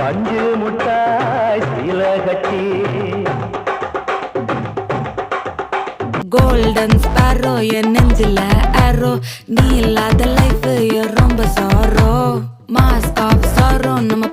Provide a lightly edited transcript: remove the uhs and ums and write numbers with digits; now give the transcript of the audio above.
பஞ்சு முட்டாய் சீல கட்டி கோல்டன் ஸ்பாரோ என் நெஞ்சில ஆரோ நீ இல்லாத லைஃப் ரொம்ப சாரோ மாஸ்க் ஆஃப் சாரோ நம்ம